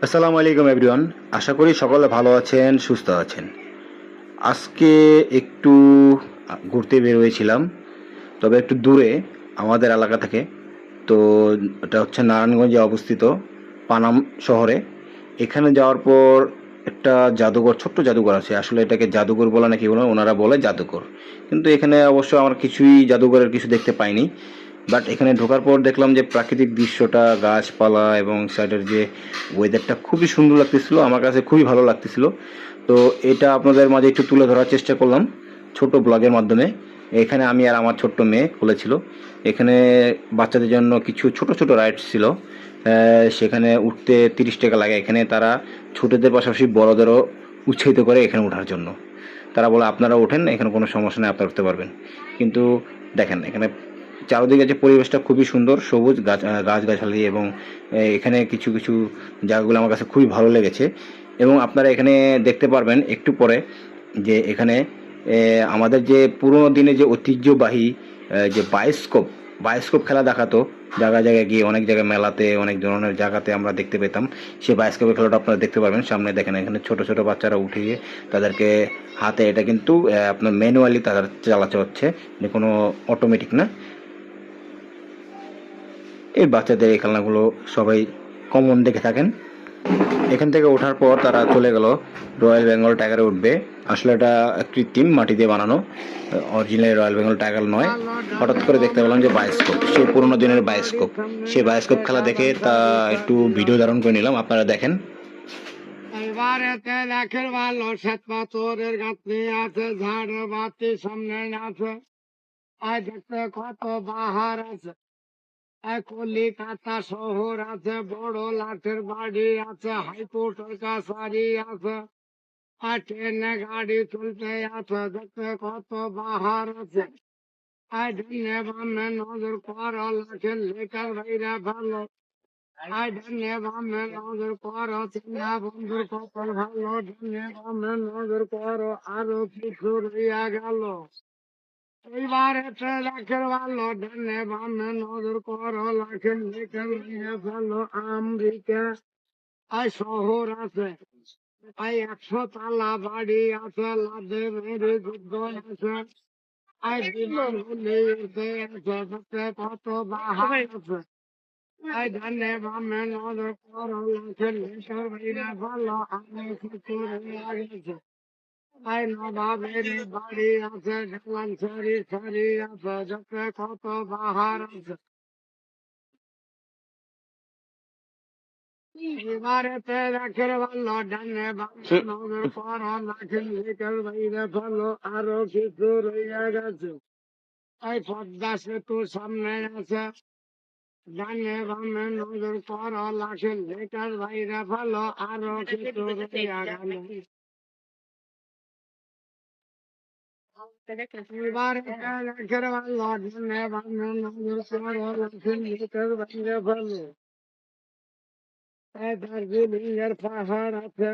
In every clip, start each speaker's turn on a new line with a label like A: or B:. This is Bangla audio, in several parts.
A: আসসালামু আলাইকুম এভরিওয়ান। আশা করি সকলে ভালো আছেন, সুস্থ আছেন। আজকে একটু ঘুরতে বের হয়েছিলাম, তবে একটু দূরে আমাদের এলাকা থেকে। তো এটা হচ্ছে নারায়ণগঞ্জে অবস্থিত, পানাম শহরে। এখানে যাওয়ার পর একটা জাদুঘর, ছোট্ট জাদুঘর আছে। আসলে এটাকে জাদুঘর বলে নাকি বলে, ওনারা বলে জাদুঘর। কিন্তু এখানে অবশ্য আমার কিছুই জাদুঘরের কিছু দেখতে পাইনি। বাট এখানে ঢোকার পর দেখলাম যে প্রাকৃতিক দৃশ্যটা, গাছপালা এবং সাইডের যে ওয়েদারটা খুবই সুন্দর লাগতেছিল, আমার কাছে খুবই ভালো লাগতেছিল। তো এটা আপনাদের মাঝে একটু তুলে ধরার চেষ্টা করলাম ছোট ব্লগের মাধ্যমে। এখানে আমি আর আমার ছোট্ট মেয়ে খুলেছিল। এখানে বাচ্চাদের জন্য কিছু ছোট ছোট রাইডস ছিল। সেখানে উঠতে 30 টাকা লাগে। এখানে তারা ছোটদের পাশাপাশি বড়দেরও উৎসাহিত করে এখানে ওঠার জন্য। তারা বলে আপনারা ওঠেন, এখানে কোনো সমস্যা নেই, আপনারা উঠতে পারবেন। কিন্তু দেখেন এখানে চারদিকে যে পরিবেশটা খুবই সুন্দর, সবুজ গাছগাছালি, এবং এখানে কিছু কিছু জায়গাগুলো আমার কাছে খুবই ভালো লেগেছে। এবং আপনারা এখানে দেখতে পারবেন একটু পরে যে এখানে আমাদের যে পুরোনো দিনে যে ঐতিহ্যবাহী যে বায়োস্কোপ বায়োস্কোপ খেলা দেখাতো। জায়গায় জায়গায় গিয়ে অনেক জায়গায় মেলাতে অনেক ধরনের জায়গাতে আমরা দেখতে পেতাম। সেই বায়োস্কোপের খেলাটা আপনারা দেখতে পারবেন সামনে। দেখেন এখানে ছোট ছোট বাচ্চারা উঠিয়ে তাদেরকে হাতে, এটা কিন্তু আপনার ম্যানুয়ালি তাদের চালাতে হচ্ছে, কোনো অটোমেটিক না। এই বাচ্চাদের এই খেলনাগুলো সবাই কমন দেখে থাকেন। এখান থেকে ওঠার পর তারা চলে গেল রয়্যাল বেঙ্গল টাইগারে উঠবে। আসলে এটা কৃত্রিম মাটি দিয়ে বানানো, অরিজিনাল রয়্যাল বেঙ্গল টাইগার নয়। হঠাৎ করে দেখতে পেলাম যে বায়োস্কোপ, সেই পুরোনো দিনের বায়োস্কোপ। সেই বায়োস্কোপ খেলা দেখে তা একটু ভিডিও ধারণ করে নিলাম, আপনারা দেখেন।
B: এবারেতে দেখের ভালো শ্বেত পাথরের গাঁথনি আছে, ঝাড় বাতি সামনে আছে। আর দেখতে কত বাহার আছে। কলিকাতা শহর আছে, বড় লাঠের বাড়ি আছে, হাইকোর্টের কাছারি আছে। আর ট্রেনে গাড়ি চলতে আছে, দেখতে কত বাহার আছে। আর ডানে বামে নজর করো, লাঠের লেখার বাইরে ভালো। আর ডানে বামে নজর করো, চিনা বন্ধুর কপাল ভালো। ডানে বামে নজর করো, আরো কিছু রইয়া গেল। এইবার এটা লাখের ভালো, ডানে বামে নজর করো, লাখের লেখার রইয়া ভালো। আমেরিকা আর শহর আছে, আর 100 তলা বাড়ি আছে, লাদে মেরে যুদ্ধ আছে। আর বিমানগুলি উঠে আছে, দেখতে কত বাহার আছে। I done never man on the corner, follow, I know about everybody of the one sorry of the cop of Bahar. এবারেতে রাখের ভালো, ডানে বামে নজর করো, লাঠি লেখার বাইরে ভালো। আরো কিছু রইয়া গেছে, এই পদ্মা সেতু সামনে আছে। ডানে বামে নজর করো, লাঠের লেখার বাইরে ভালো। আরো কিছু রইয়া গেল। এবারেতে রাখের ভালো, ডানে বামে নজর করো, লাঠের লেখার বাইরে ভালো। এই দার্জিলিং এর পাহাড় আছে,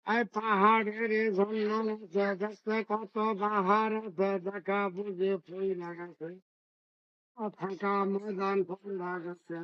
B: এই পাহাড়ের ঝর্ণা আছে, দেখতে কত বাহার আছে। দেখা বুঝে ফুল লাগাছে, ফাঁকা ময়দান ফুল লাগাছে।